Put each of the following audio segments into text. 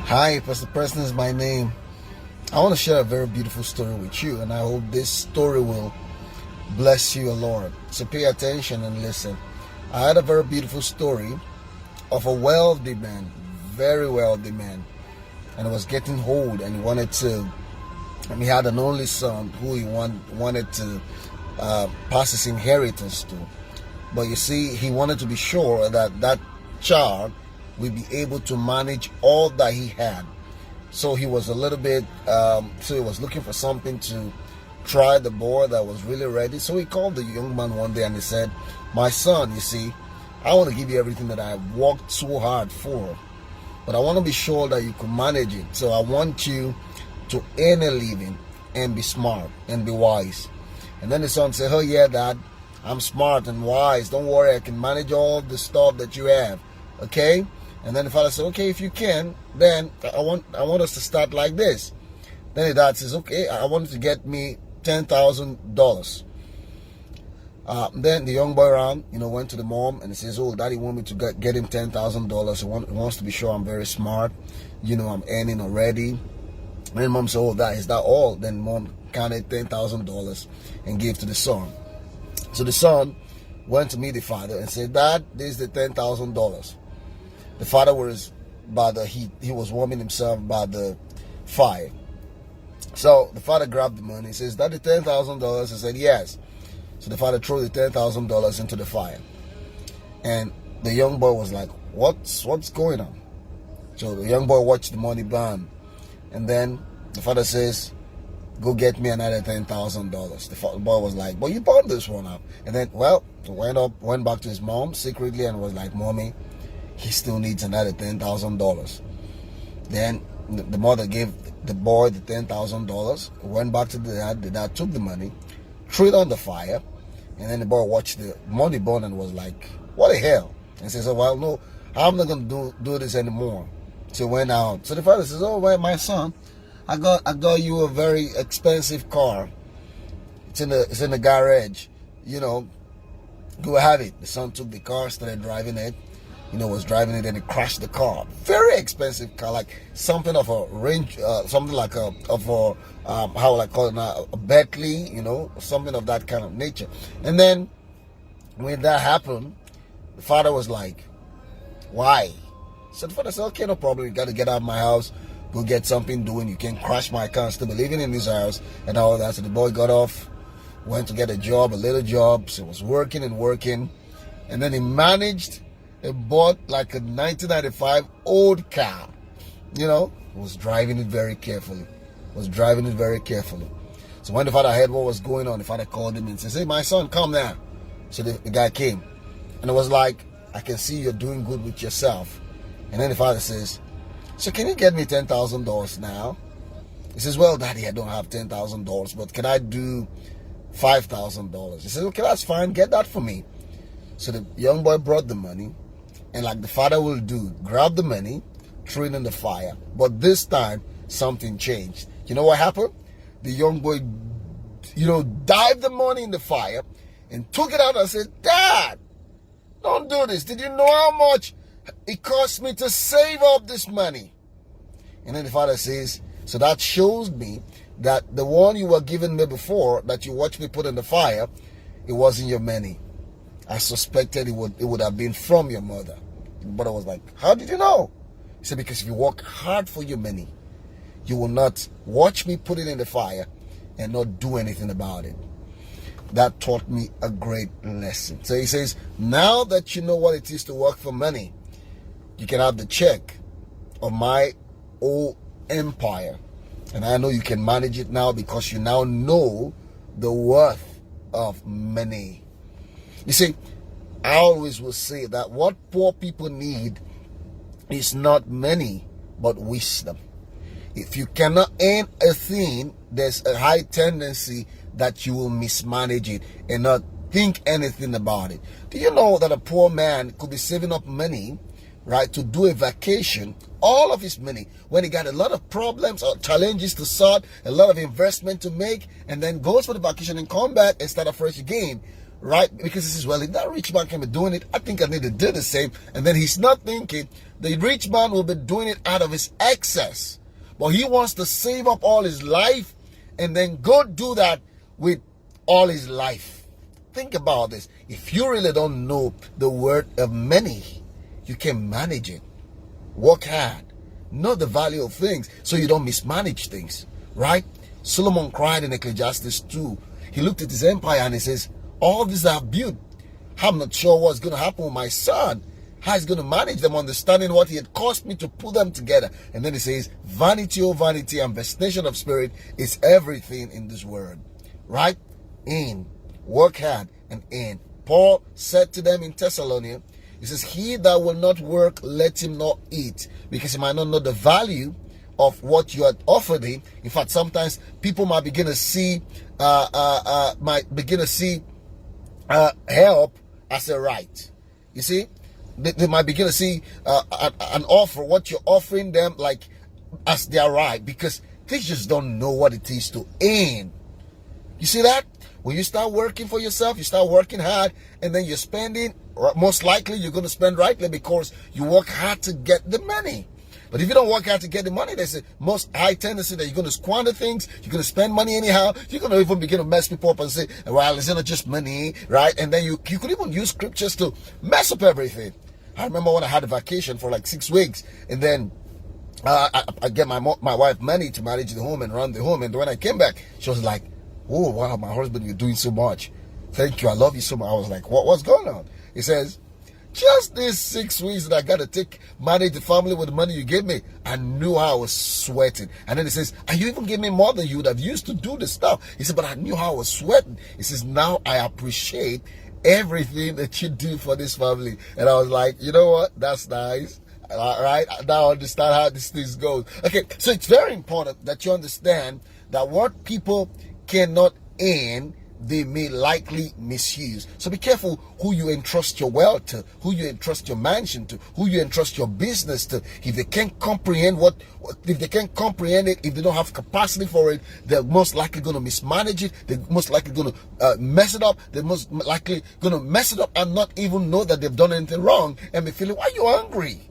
Hi, Pastor Preston is my name. I want to share a very beautiful story with you, and I hope this story will bless you a lot. So pay attention and listen. I had a very beautiful story of a wealthy man, very wealthy man, and he was getting old, and he wanted to, and he had an only son who he wanted to pass his inheritance to. But you see, he wanted to be sure that that child will be able to manage all that he had. So he was a little bit, so he was looking for something to try the boy that was really ready. So he called the young man one day and he said, "My son, you see, I want to give you everything that I worked so hard for, but I want to be sure that you can manage it. So I want you to earn a living and be smart and be wise." And then the son said, "Oh yeah, Dad, I'm smart and wise. Don't worry, I can manage all the stuff that you have. Okay?" And then the father said, "Okay, if you can, then I want us to start like this." Then the dad says, "Okay, I want you to get me $10,000. Then the young boy went to the mom and he says, "Oh, Daddy want me to get him $10,000. He wants to be sure I'm very smart. I'm earning already." And then mom said, "Oh, is that all?" Then mom counted $10,000 and gave to the son. So the son went to meet the father and said, "Dad, this is the $10,000. The father was he was warming himself by the fire. So the father grabbed the money. He says, "Is that the $10,000? He said, "Yes." So the father threw the $10,000 into the fire. And the young boy was like, What's going on?" So the young boy watched the money burn. And then the father says, "Go get me another $10,000. The boy was like, "But you burned this one up." And then, he went back to his mom secretly and was like, "Mommy, he still needs another $10,000. Then the mother gave the boy the $10,000, went back to the dad. The dad took the money, threw it on the fire, and then the boy watched the money burn and was like, "What the hell?" And says, "Oh, well, no, I'm not going to do this anymore." So he went out. So the father says, "Oh, well, my son, I got you a very expensive car. It's in the garage. Go have it." The son took the car, started driving it. Was driving it and it crashed the car. Very expensive car, like something of a range, something like how will I call it now, a Bentley, something of that kind of nature. And then when that happened, the father was like, "Why?" So the father said, "Okay, no problem. You got to get out of my house, go get something doing. You can't crash my car, still be living in this house and all that." So the boy got off, went to get a little job. So he was working, and then he managed. He bought like a 1995 old car. Was driving it very carefully. So when the father heard what was going on, the father called him and says, "Hey, my son, come now." So the guy came. And it was like, "I can see you're doing good with yourself." And then the father says, "So can you get me $10,000 now?" He says, "Well, Daddy, I don't have $10,000, but can I do $5,000? He says, "Okay, that's fine. Get that for me." So the young boy brought the money. And like the father will do, grab the money, threw it in the fire. But this time, something changed. You know what happened? The young boy, dived the money in the fire and took it out and said, "Dad, don't do this. Did you know how much it cost me to save up this money?" And then the father says, "So that shows me that the one you were giving me before, that you watched me put in the fire, it wasn't your money. I suspected it would have been from your mother." But I was like, "How did you know?" He said, "Because if you work hard for your money, you will not watch me put it in the fire and not do anything about it." That taught me a great lesson. So he says, now that you know what it is to work for money, you can have the check of my old empire. And I know you can manage it now because you now know the worth of money. You see, I always will say that what poor people need is not money, but wisdom. If you cannot earn a thing, there's a high tendency that you will mismanage it and not think anything about it. Do you know that a poor man could be saving up money, right, to do a vacation, all of his money, when he got a lot of problems or challenges to sort, a lot of investment to make, and then goes for the vacation and come back and start afresh again? right? Because he says, well, if that rich man can be doing it, I think I need to do the same. And then he's not thinking the rich man will be doing it out of his excess. But he wants to save up all his life and then go do that with all his life. Think about this. If you really don't know the word of money, you can manage it. Work hard. Know the value of things so you don't mismanage things, right? Solomon cried in Ecclesiastes 2. He looked at his empire and he says, all these I've built, I'm not sure what's going to happen with my son. How he's going to manage them, understanding what he had cost me to put them together. And then he says, vanity, oh vanity, and vexation of spirit is everything in this world. Right? In. Work hard and in. Paul said to them in Thessalonica, he says, he that will not work, let him not eat, because he might not know the value of what you had offered him. In fact, sometimes people might begin to see help as a right. You see, they might begin to see an offer, what you're offering them, like as their right, because they just don't know what it is to earn. You see that? When you start working for yourself, you start working hard, and then you're spending, most likely you're going to spend rightly because you work hard to get the money. But if you don't work hard to get the money, there's a most high tendency that you're going to squander things, you're going to spend money anyhow, you're going to even begin to mess people up and say, well, it's not just money, right? And then you could even use scriptures to mess up everything. I remember when I had a vacation for like 6 weeks, and then I get my wife money to manage the home and run the home, and when I came back, she was like, oh, wow, my husband, you're doing so much. Thank you, I love you so much. I was like, what's going on? He says, just these 6 weeks that I got to manage the family with the money you gave me, I knew how I was sweating. And then he says, and you even gave me more than you would have used to do this stuff. He said, but I knew how I was sweating. He says, now I appreciate everything that you do for this family. And I was like, you know what? That's nice. All right, now I understand how this thing goes. Okay, so it's very important that you understand that what people cannot earn, they may likely misuse. So be careful who you entrust your wealth to, who you entrust your mansion to, who you entrust your business to. If they can't comprehend if they can't comprehend it, if they don't have capacity for it, they're most likely going to mismanage it. They're most likely going to mess it up. They're most likely going to mess it up and not even know that they've done anything wrong and be feeling, why are you angry?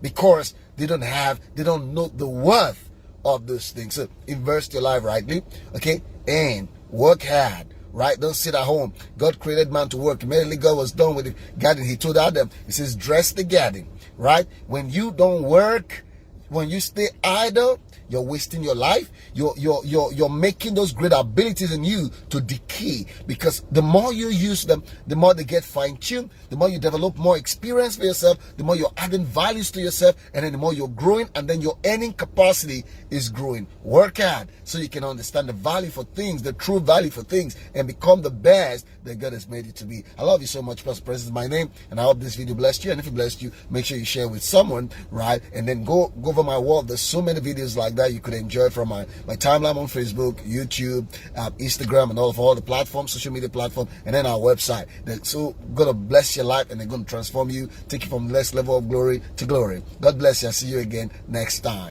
Because they don't know the worth of those things. So invest your life rightly, okay, and work hard, right? Don't sit at home. God created man to work. Immediately God was done with the garden, he told Adam, he says, dress the garden, right? When you don't work, when you stay idle, you're wasting your life. You're making those great abilities in you to decay, because the more you use them, the more they get fine-tuned, the more you develop more experience for yourself, the more you're adding values to yourself, and then the more you're growing, and then your earning capacity is growing. Work hard so you can understand the value for things, the true value for things, and become the best that God has made you to be. I love you so much. Pastor Preston is my name, and I hope this video blessed you. And if it blessed you, make sure you share with someone, right? And then go over my wall. There's so many videos like that you could enjoy from my timeline on Facebook, YouTube, Instagram, and all the platforms, social media platform, and then our website. They're so gonna bless your life, and they're gonna transform you, take you from less level of glory to glory. God bless you. I'll see you again next time.